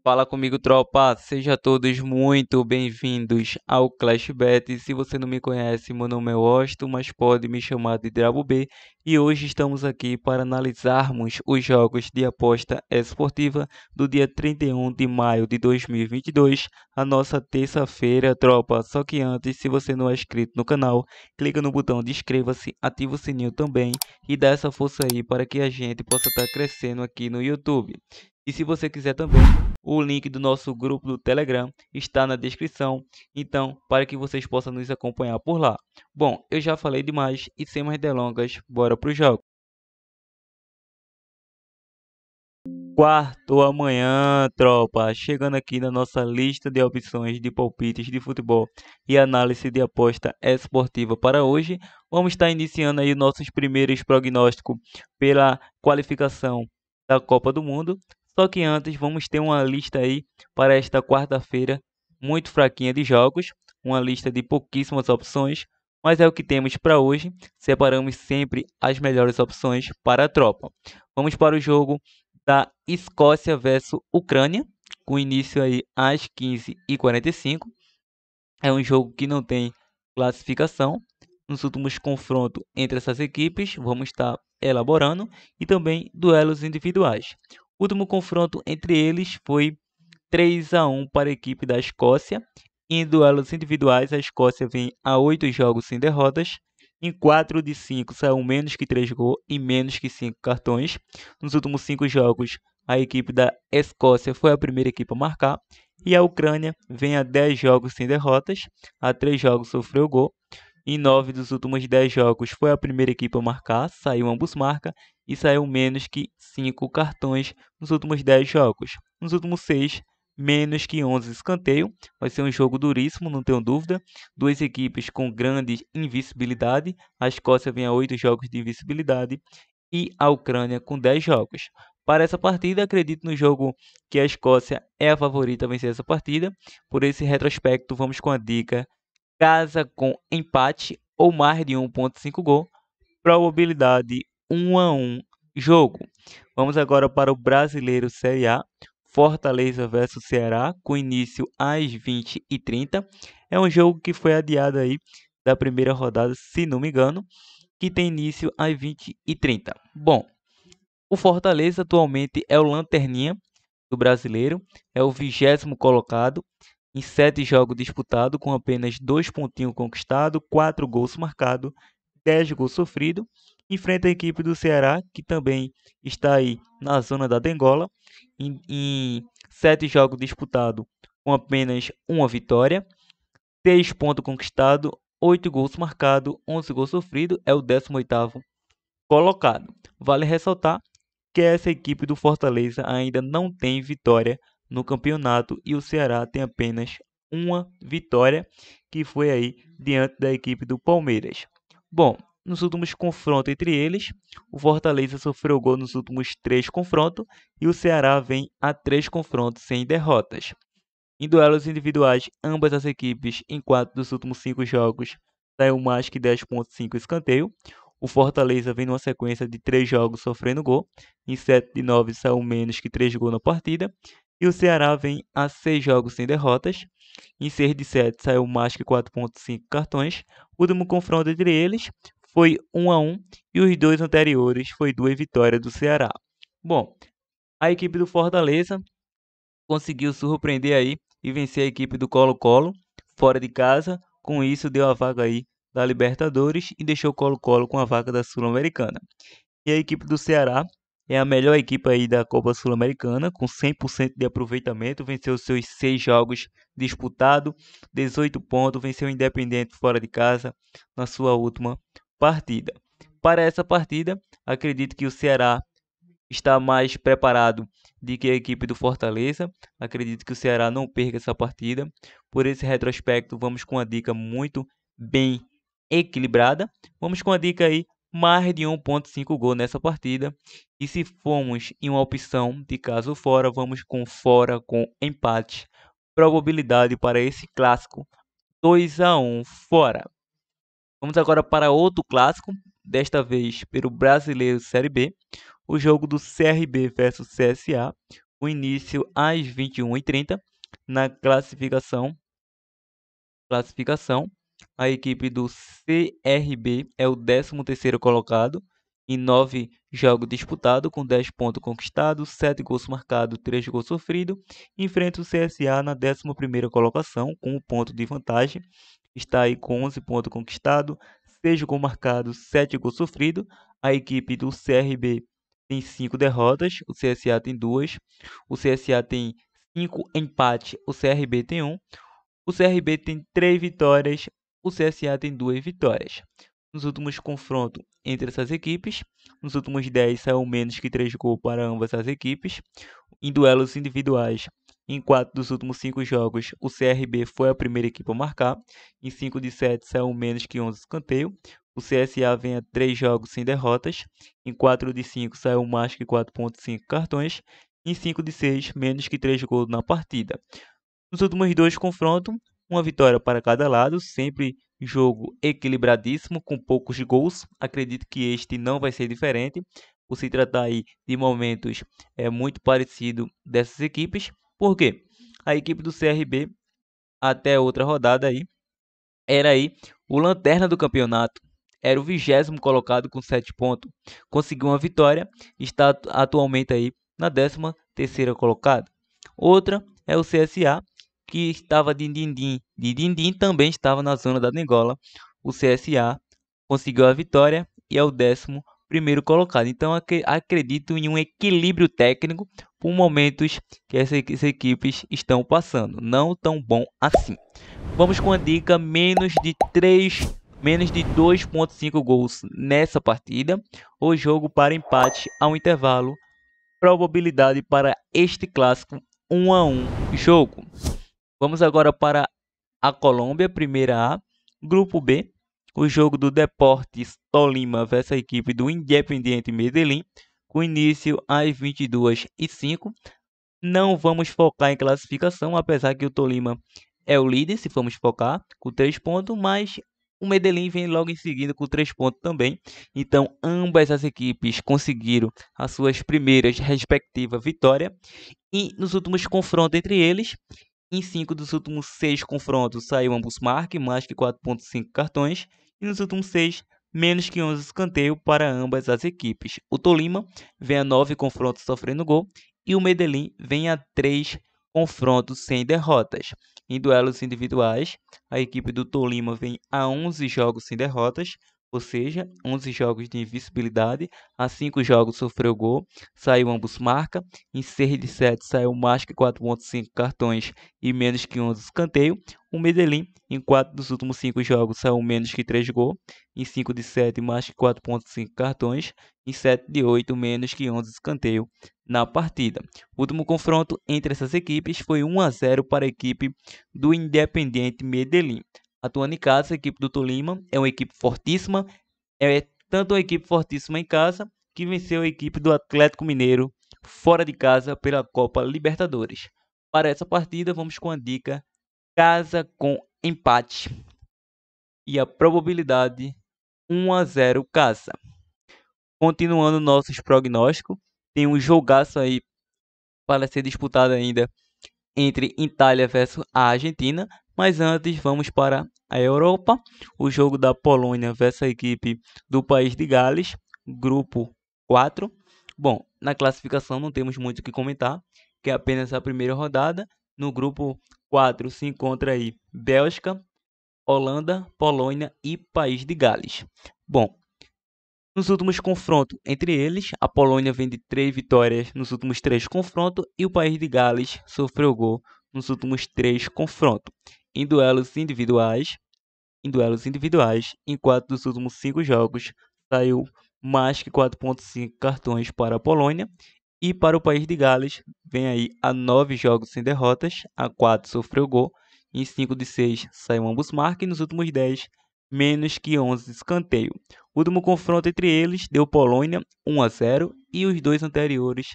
Fala comigo, tropa. Seja todos muito bem-vindos ao Clash Bet. Se você não me conhece, meu nome é Washington, mas pode me chamar de Drabo B. E hoje estamos aqui para analisarmos os jogos de aposta esportiva do dia 31 de maio de 2022, a nossa terça-feira, tropa. Só que antes, se você não é inscrito no canal, clica no botão de inscreva-se, ativa o sininho também e dá essa força aí para que a gente possa estar crescendo aqui no YouTube. E se você quiser também, o link do nosso grupo do Telegram está na descrição, então, para que vocês possam nos acompanhar por lá. Bom, eu já falei demais e sem mais delongas, bora pro jogo. Quarto amanhã, tropa, chegando aqui na nossa lista de opções de palpites de futebol e análise de aposta esportiva para hoje. Vamos estar iniciando aí nossos primeiros prognósticos pela qualificação da Copa do Mundo. Só que antes vamos ter uma lista aí para esta quarta-feira muito fraquinha de jogos, uma lista de pouquíssimas opções, mas é o que temos para hoje. Separamos sempre as melhores opções para a tropa. Vamos para o jogo da Escócia versus Ucrânia, com início aí às 15h45. É um jogo que não tem classificação. Nos últimos confrontos entre essas equipes, vamos estar elaborando e também duelos individuais. O último confronto entre eles foi 3-1 para a equipe da Escócia. Em duelos individuais, a Escócia vem a 8 jogos sem derrotas. Em 4 de 5 saiu menos que 3 gols e menos que 5 cartões. Nos últimos 5 jogos, a equipe da Escócia foi a primeira equipe a marcar. E a Ucrânia vem a 10 jogos sem derrotas. A 3 jogos sofreu gol. Em 9 dos últimos 10 jogos foi a primeira equipe a marcar, saiu ambos marca e saiu menos que 5 cartões nos últimos 10 jogos. Nos últimos 6, menos que 11 escanteio. Vai ser um jogo duríssimo, não tenho dúvida. Duas equipes com grande invencibilidade. A Escócia vem a 8 jogos de invencibilidade e a Ucrânia com 10 jogos. Para essa partida, acredito no jogo que a Escócia é a favorita a vencer essa partida. Por esse retrospecto, vamos com a dica casa com empate ou mais de 1,5 gol, probabilidade 1-1 jogo. Vamos agora para o Brasileiro Série A, Fortaleza versus Ceará, com início às 20h30. É um jogo que foi adiado aí da primeira rodada, se não me engano, que tem início às 20h30. Bom, o Fortaleza atualmente é o lanterninha do Brasileiro, é o 20º colocado, em 7 jogos disputados, com apenas 2 pontinhos conquistados, 4 gols marcados, 10 gols sofridos. Enfrenta a equipe do Ceará, que também está aí na zona da Dengola, em 7 jogos disputados, com apenas uma vitória, 6 pontos conquistados, 8 gols marcados, 11 gols sofridos, é o 18º colocado. Vale ressaltar que essa equipe do Fortaleza ainda não tem vitória no campeonato e o Ceará tem apenas uma vitória, que foi aí diante da equipe do Palmeiras. Bom, nos últimos confrontos entre eles, o Fortaleza sofreu gol nos últimos 3 confrontos e o Ceará vem a 3 confrontos sem derrotas. Em duelos individuais, ambas as equipes, em 4 dos últimos 5 jogos, saiu mais que 10,5 escanteio. O Fortaleza vem numa sequência de 3 jogos sofrendo gol. Em 7 de 9 saiu menos que 3 gols na partida. E o Ceará vem a 6 jogos sem derrotas. Em 6 de 7 saiu mais que 4,5 cartões. O último confronto entre eles foi 1-1 e os dois anteriores foi 2 vitórias do Ceará. Bom, a equipe do Fortaleza conseguiu surpreender aí e vencer a equipe do Colo-Colo fora de casa. Com isso, deu a vaga aí da Libertadores e deixou o Colo-Colo com a vaga da Sul-Americana. E a equipe do Ceará é a melhor equipe aí da Copa Sul-Americana, com 100% de aproveitamento, venceu seus 6 jogos disputados, 18 pontos, venceu o Independente fora de casa na sua última partida. Para essa partida, acredito que o Ceará está mais preparado do que a equipe do Fortaleza. Acredito que o Ceará não perca essa partida. Por esse retrospecto, vamos com uma dica muito bem equilibrada. Vamos com a dica aí, mais de 1,5 gol nessa partida. E se formos em uma opção de caso fora, vamos com fora com empate. Probabilidade para esse clássico, 2-1 fora. Vamos agora para outro clássico, desta vez pelo Brasileiro Série B, o jogo do CRB versus CSA, com início às 21h30. Na classificação, a equipe do CRB é o 13º colocado, em 9 jogos disputados, com 10 pontos conquistados, 7 gols marcados, 3 gols sofridos. Enfrenta o CSA na 11ª colocação, com 1 ponto de vantagem. Está aí com 11 pontos conquistados, 6 gols marcados, 7 gols sofridos. A equipe do CRB tem 5 derrotas, o CSA tem 2. O CSA tem 5 empates, o CRB tem 1. O CRB tem 3 vitórias, o CSA tem 2 vitórias. Nos últimos confrontos entre essas equipes, nos últimos 10 saiu menos que 3 gols para ambas as equipes. Em duelos individuais, em 4 dos últimos 5 jogos, o CRB foi a primeira equipe a marcar. Em 5 de 7 saiu menos que 11 escanteios. O CSA vem a 3 jogos sem derrotas. Em 4 de 5 saiu mais que 4,5 cartões. Em 5 de 6, menos que 3 gols na partida. Nos últimos 2 confrontos, uma vitória para cada lado, sempre jogo equilibradíssimo, com poucos gols. Acredito que este não vai ser diferente, por se tratar aí de momentos muito parecido dessas equipes. Por quê? A equipe do CRB, até outra rodada aí, era aí o lanterna do campeonato. Era o 20º colocado com 7 pontos. Conseguiu uma vitória, está atualmente aí na 13ª colocada. Outra é o CSA, que estava de din-din, também estava na zona da degola. O CSA conseguiu a vitória e é o 11º colocado. Então acredito em um equilíbrio técnico por momentos que essas equipes estão passando. Não tão bom assim. Vamos com a dica menos de 2,5 gols nessa partida. O jogo para empate ao intervalo. Probabilidade para este clássico 1-1 jogo. Vamos agora para a Colômbia, primeira A. Grupo B, o jogo do Deportes Tolima versus a equipe do Independiente Medellín, com início às 22h05. Não vamos focar em classificação, apesar que o Tolima é o líder, se formos focar, com 3 pontos, mas o Medellín vem logo em seguida com 3 pontos também. Então, ambas as equipes conseguiram as suas primeiras respectivas vitórias. E nos últimos confrontos entre eles, em 5 dos últimos 6 confrontos, saiu ambos marcas, mais que 4,5 cartões. E nos últimos 6, menos que 11 escanteios para ambas as equipes. O Tolima vem a 9 confrontos sofrendo gol e o Medellín vem a 3 confrontos sem derrotas. Em duelos individuais, a equipe do Tolima vem a 11 jogos sem derrotas, ou seja, 11 jogos de invencibilidade. A 5 jogos sofreu gol, saiu ambos marca. Em 6 de 7 saiu mais que 4,5 cartões e menos que 11 escanteios. O Medellín, em 4 dos últimos 5 jogos, saiu menos que 3 gols. Em 5 de 7, mais que 4,5 cartões. Em 7 de 8, menos que 11 escanteios na partida. O último confronto entre essas equipes foi 1-0 para a equipe do Independiente Medellín. Atuando em casa, a equipe do Tolima é uma equipe fortíssima, é tanto uma equipe fortíssima em casa que venceu a equipe do Atlético Mineiro fora de casa pela Copa Libertadores. Para essa partida, vamos com a dica casa com empate e a probabilidade 1-0 casa. Continuando nossos prognósticos, tem um jogaço aí para ser disputado ainda entre Itália versus a Argentina, mas antes vamos para a Europa, o jogo da Polônia versus a equipe do país de Gales, grupo 4. Bom, na classificação não temos muito o que comentar, que é apenas a primeira rodada. No grupo 4 se encontra aí Bélgica, Holanda, Polônia e país de Gales. Bom, nos últimos confrontos entre eles, a Polônia vem de 3 vitórias nos últimos 3 confrontos e o país de Gales sofreu gol nos últimos 3 confrontos. Em duelos individuais, em 4 dos últimos 5 jogos, saiu mais que 4,5 cartões para a Polônia. E para o país de Gales, vem aí a 9 jogos sem derrotas, a 4 sofreu gol. Em 5 de 6 saiu ambos marcas e nos últimos 10, menos que 11 escanteio. O último confronto entre eles deu Polônia 1-0 e os 2 anteriores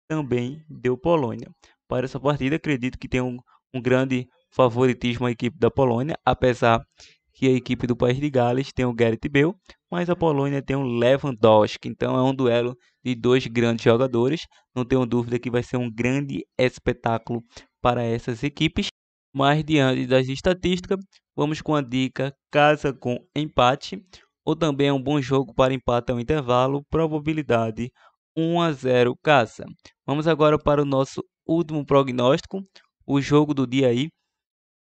também deu Polônia. Para essa partida, acredito que tem um grande favoritismo a equipe da Polônia, apesar que a equipe do país de Gales tem o Gareth Bale, mas a Polônia tem o Lewandowski. Então é um duelo de dois grandes jogadores. Não tenho dúvida que vai ser um grande espetáculo para essas equipes. Mas diante das estatísticas, vamos com a dica casa com empate, ou também é um bom jogo para empate ao intervalo, probabilidade 1-0 casa. Vamos agora para o nosso último prognóstico, o jogo do dia aí,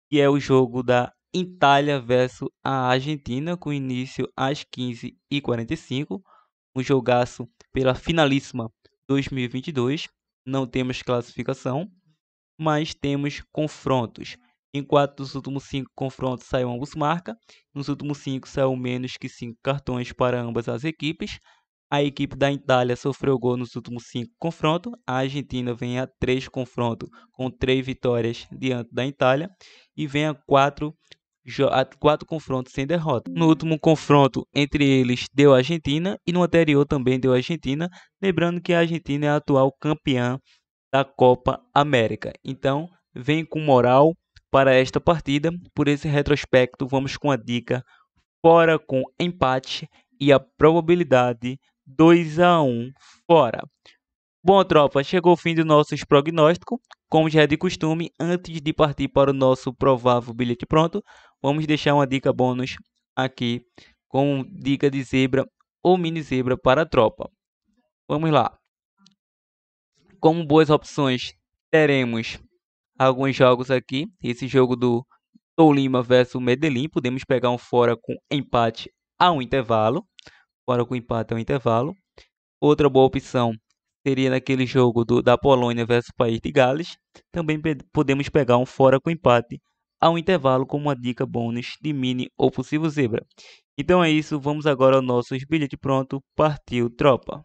que é o jogo da Itália versus a Argentina, com início às 15h45, um jogaço pela finalíssima 2022. Não temos classificação, mas temos confrontos. Enquanto dos últimos 5 confrontos saiu ambos marca, nos últimos 5 saiu menos que 5 cartões para ambas as equipes. A equipe da Itália sofreu gol nos últimos 5 confrontos. A Argentina vem a 3 confrontos com 3 vitórias diante da Itália e vem a 4 confrontos sem derrota. No último confronto entre eles deu a Argentina e no anterior também deu a Argentina, lembrando que a Argentina é a atual campeã da Copa América. Então, vem com moral para esta partida. Por esse retrospecto, vamos com a dica fora com empate e a probabilidade 2-1 fora. Bom, tropa, chegou o fim do nosso prognóstico. Como já é de costume, antes de partir para o nosso provável bilhete pronto, vamos deixar uma dica bônus aqui com dica de zebra ou mini zebra para a tropa. Vamos lá. Como boas opções, teremos alguns jogos aqui. Esse jogo do Tolima versus Medellín, podemos pegar um fora com empate a um intervalo. Fora com empate a um intervalo. Outra boa opção seria naquele jogo da Polônia versus o País de Gales. Também podemos pegar um fora com empate a um intervalo como uma dica bônus de mini ou possível zebra. Então é isso, vamos agora ao nosso bilhete pronto. Partiu, tropa!